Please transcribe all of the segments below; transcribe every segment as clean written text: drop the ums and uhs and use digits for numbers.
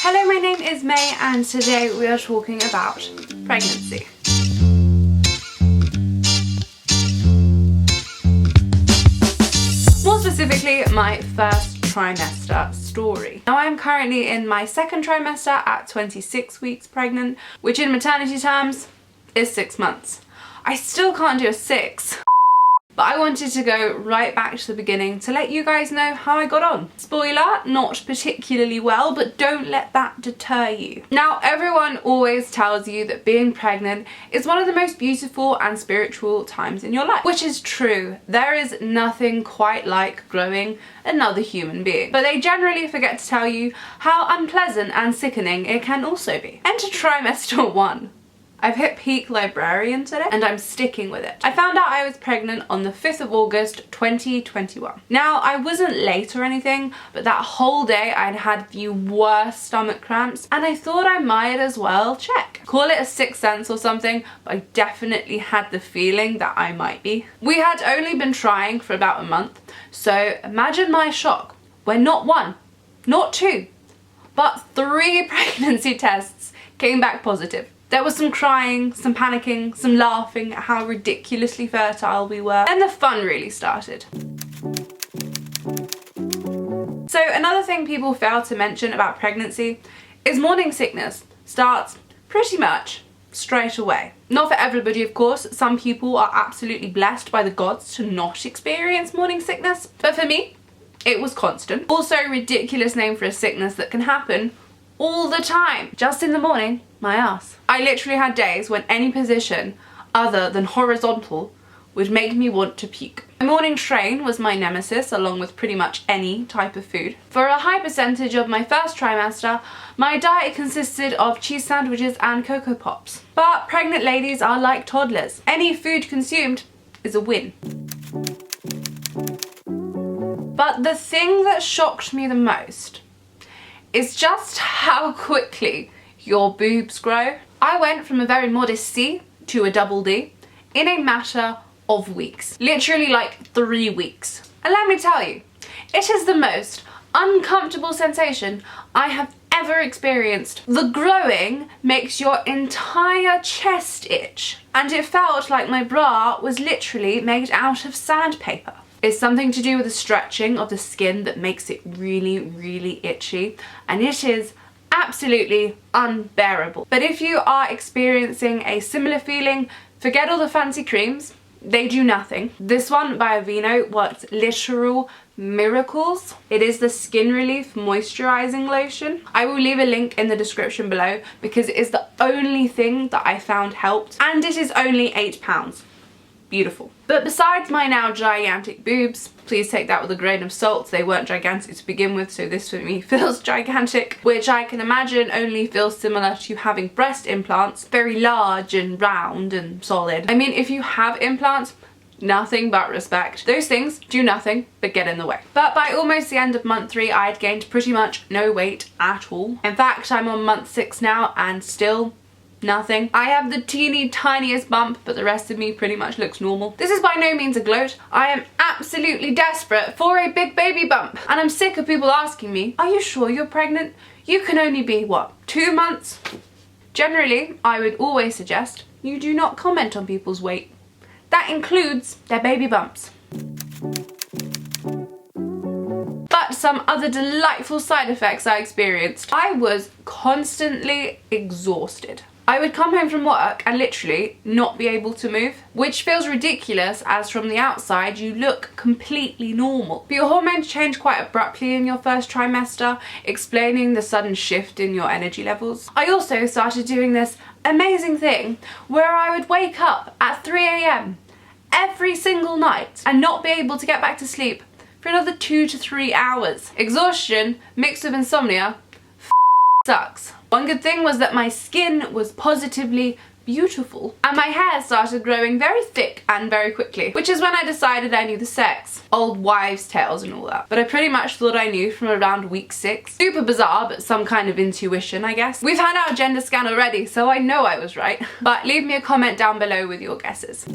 Hello, my name is May and today we are talking about pregnancy. More specifically, my first trimester story. Now I am currently in my second trimester at 26 weeks pregnant, which in maternity terms is 6 months. I still can't do a 6. But I wanted to go right back to the beginning to let you guys know how I got on. Spoiler, not particularly well, but don't let that deter you. Now, everyone always tells you that being pregnant is one of the most beautiful and spiritual times in your life, which is true. There is nothing quite like growing another human being. But they generally forget to tell you how unpleasant and sickening it can also be. Enter trimester 1. I've hit peak librarian today and I'm sticking with it. I found out I was pregnant on the 5th of August 2021. Now I wasn't late or anything, but that whole day I'd had the worst stomach cramps and I thought I might as well check. Call it a sixth sense or something, but I definitely had the feeling that I might be. We had only been trying for about a month, so imagine my shock when not 1, not 2, but 3 pregnancy tests came back positive. There was some crying, some panicking, some laughing at how ridiculously fertile we were, and the fun really started. So another thing people fail to mention about pregnancy is morning sickness starts pretty much straight away. Not for everybody, of course. Some people are absolutely blessed by the gods to not experience morning sickness, but for me, it was constant. Also, ridiculous name for a sickness that can happen all the time. Just in the morning, my ass. I literally had days when any position other than horizontal would make me want to puke. My morning train was my nemesis, along with pretty much any type of food. For a high percentage of my first trimester, my diet consisted of cheese sandwiches and Cocoa Pops. But pregnant ladies are like toddlers. Any food consumed is a win. But the thing that shocked me the most is just how quickly your boobs grow. I went from a very modest C to a double D in a matter of weeks. Literally like 3 weeks. And let me tell you, it is the most uncomfortable sensation I have ever experienced. The growing makes your entire chest itch, and it felt like my bra was literally made out of sandpaper. It's something to do with the stretching of the skin that makes it really, really itchy, and it is absolutely unbearable. But if you are experiencing a similar feeling, forget all the fancy creams. They do nothing. This one by Aveeno works literal miracles. It is the Skin Relief Moisturizing Lotion. I will leave a link in the description below because it is the only thing that I found helped, and it is only £8. Beautiful. But besides my now gigantic boobs, please take that with a grain of salt. They weren't gigantic to begin with, so this for me feels gigantic, which I can imagine only feels similar to having breast implants, very large and round and solid. I mean, if you have implants, nothing but respect. Those things do nothing but get in the way. But by almost the end of month 3, I had gained pretty much no weight at all. In fact, I'm on month 6 now and still nothing. I have the teeny tiniest bump, but the rest of me pretty much looks normal. This is by no means a gloat. I am absolutely desperate for a big baby bump. And I'm sick of people asking me, are you sure you're pregnant? You can only be, what, 2 months? Generally, I would always suggest you do not comment on people's weight. That includes their baby bumps. But some other delightful side effects I experienced. I was constantly exhausted. I would come home from work and literally not be able to move, which feels ridiculous as from the outside you look completely normal. But your hormones change quite abruptly in your first trimester, explaining the sudden shift in your energy levels. I also started doing this amazing thing where I would wake up at 3 AM every single night and not be able to get back to sleep for another 2 to 3 hours. Exhaustion mixed with insomnia sucks. One good thing was that my skin was positively beautiful and my hair started growing very thick and very quickly, which is when I decided I knew the sex. Old wives' tales and all that. But I pretty much thought I knew from around week 6. Super bizarre, but some kind of intuition, I guess. We've had our gender scan already, so I know I was right. But leave me a comment down below with your guesses.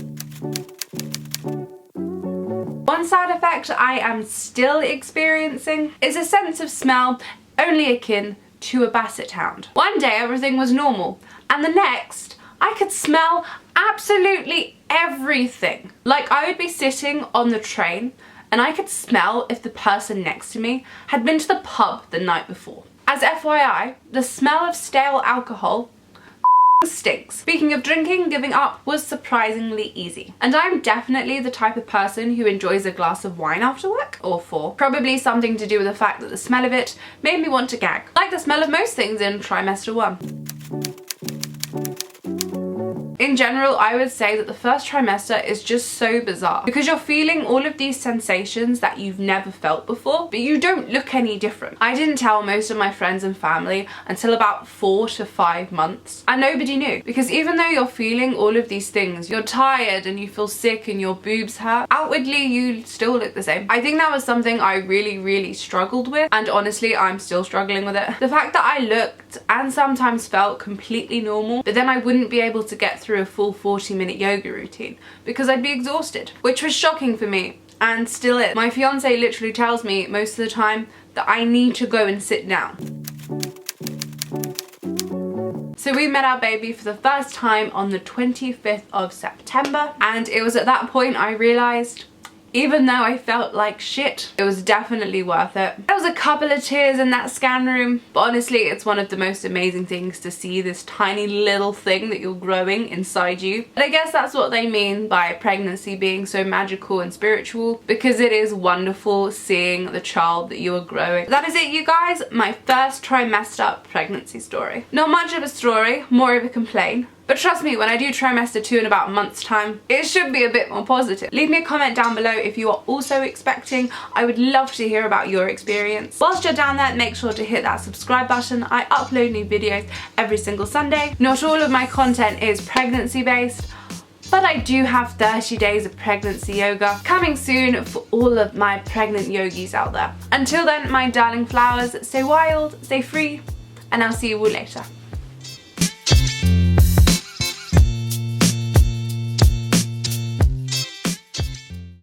One side effect I am still experiencing is a sense of smell only akin to a basset hound. One day everything was normal, and the next I could smell absolutely everything. Like, I would be sitting on the train and I could smell if the person next to me had been to the pub the night before. As FYI, the smell of stale alcohol stinks. Speaking of drinking, giving up was surprisingly easy. And I'm definitely the type of person who enjoys a glass of wine after work, or four. Probably something to do with the fact that the smell of it made me want to gag. Like the smell of most things in trimester 1. In general, I would say that the first trimester is just so bizarre because you're feeling all of these sensations that you've never felt before, but you don't look any different. I didn't tell most of my friends and family until about 4 to 5 months, and nobody knew, because even though you're feeling all of these things, you're tired and you feel sick and your boobs hurt, outwardly you still look the same. I think that was something I really struggled with, and honestly I'm still struggling with it. The fact that I looked and sometimes felt completely normal, but then I wouldn't be able to get through a full 40-minute yoga routine because I'd be exhausted, which was shocking for me and still is. My fiance literally tells me most of the time that I need to go and sit down. So we met our baby for the first time on the 25th of September, and it was at that point I realised, even though I felt like shit, it was definitely worth it. There was a couple of tears in that scan room, but honestly it's one of the most amazing things to see this tiny little thing that you're growing inside you. And I guess that's what they mean by pregnancy being so magical and spiritual, because it is wonderful seeing the child that you are growing. That is it, you guys, my first trimester pregnancy story. Not much of a story, more of a complaint. But trust me, when I do trimester 2 in about a month's time, it should be a bit more positive. Leave me a comment down below if you are also expecting. I would love to hear about your experience. Whilst you're down there, make sure to hit that subscribe button. I upload new videos every single Sunday. Not all of my content is pregnancy based, but I do have 30 days of pregnancy yoga coming soon for all of my pregnant yogis out there. Until then, my darling flowers, stay wild, stay free, and I'll see you all later.